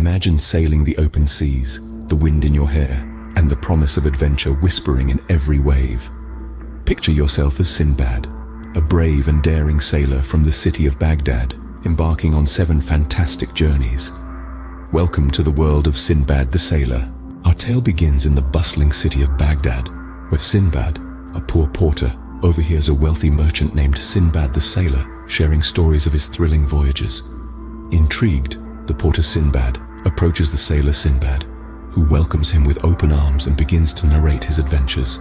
Imagine sailing the open seas, the wind in your hair, and the promise of adventure whispering in every wave. Picture yourself as Sinbad, a brave and daring sailor from the city of Baghdad, embarking on 7 fantastic journeys. Welcome to the world of Sinbad the Sailor. Our tale begins in the bustling city of Baghdad, where Sinbad, a poor porter, overhears a wealthy merchant named Sinbad the Sailor sharing stories of his thrilling voyages. Intrigued, the porter Sinbad approaches the sailor Sinbad, who welcomes him with open arms and begins to narrate his adventures.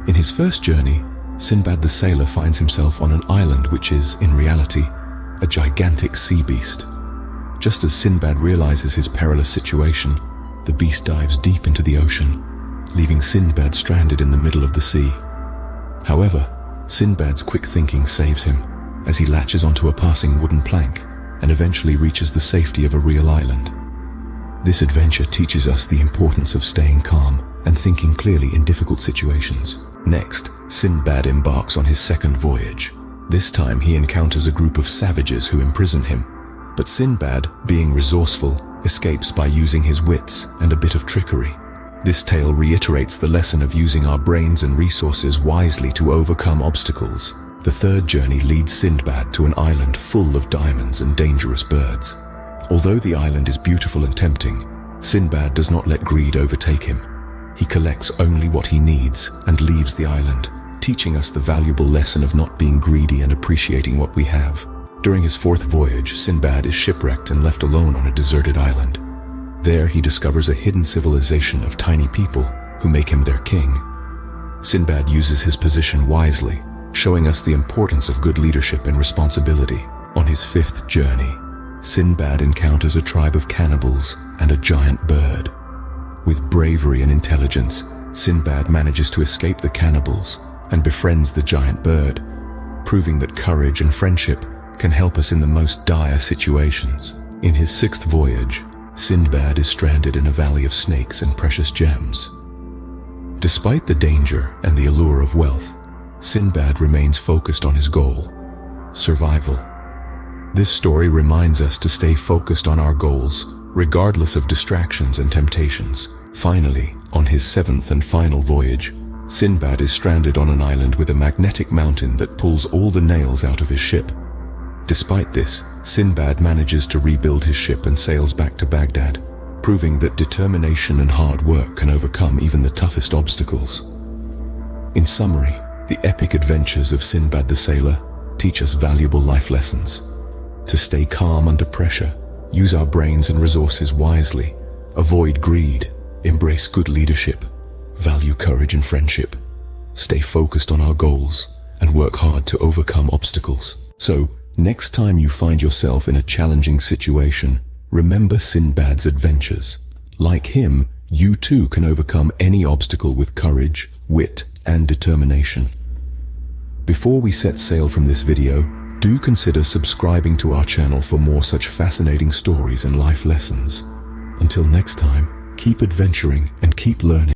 In his first journey, Sinbad the sailor finds himself on an island which is, in reality, a gigantic sea beast. Just as Sinbad realizes his perilous situation, the beast dives deep into the ocean, leaving Sinbad stranded in the middle of the sea. However, Sinbad's quick thinking saves him, as he latches onto a passing wooden plank and eventually reaches the safety of a real island. This adventure teaches us the importance of staying calm and thinking clearly in difficult situations. Next, Sinbad embarks on his second voyage. This time he encounters a group of savages who imprison him, but Sinbad, being resourceful, escapes by using his wits and a bit of trickery. This tale reiterates the lesson of using our brains and resources wisely to overcome obstacles. The third journey leads Sinbad to an island full of diamonds and dangerous birds. Although the island is beautiful and tempting, Sinbad does not let greed overtake him. He collects only what he needs and leaves the island, teaching us the valuable lesson of not being greedy and appreciating what we have. During his fourth voyage, Sinbad is shipwrecked and left alone on a deserted island. There he discovers a hidden civilization of tiny people who make him their king. Sinbad uses his position wisely, showing us the importance of good leadership and responsibility. On his fifth journey, Sinbad encounters a tribe of cannibals and a giant bird. With bravery and intelligence, Sinbad manages to escape the cannibals and befriends the giant bird, proving that courage and friendship can help us in the most dire situations. In his sixth voyage, Sinbad is stranded in a valley of snakes and precious gems. Despite the danger and the allure of wealth, Sinbad remains focused on his goal: survival. This story reminds us to stay focused on our goals, regardless of distractions and temptations. Finally, on his seventh and final voyage, Sinbad is stranded on an island with a magnetic mountain that pulls all the nails out of his ship. Despite this, Sinbad manages to rebuild his ship and sails back to Baghdad, proving that determination and hard work can overcome even the toughest obstacles. In summary, the epic adventures of Sinbad the Sailor teach us valuable life lessons. To stay calm under pressure, use our brains and resources wisely, avoid greed, embrace good leadership, value courage and friendship, stay focused on our goals, and work hard to overcome obstacles. So, next time you find yourself in a challenging situation, remember Sinbad's adventures. Like him, you too can overcome any obstacle with courage, wit, and determination. Before we set sail from this video, do consider subscribing to our channel for more such fascinating stories and life lessons. Until next time, keep adventuring and keep learning.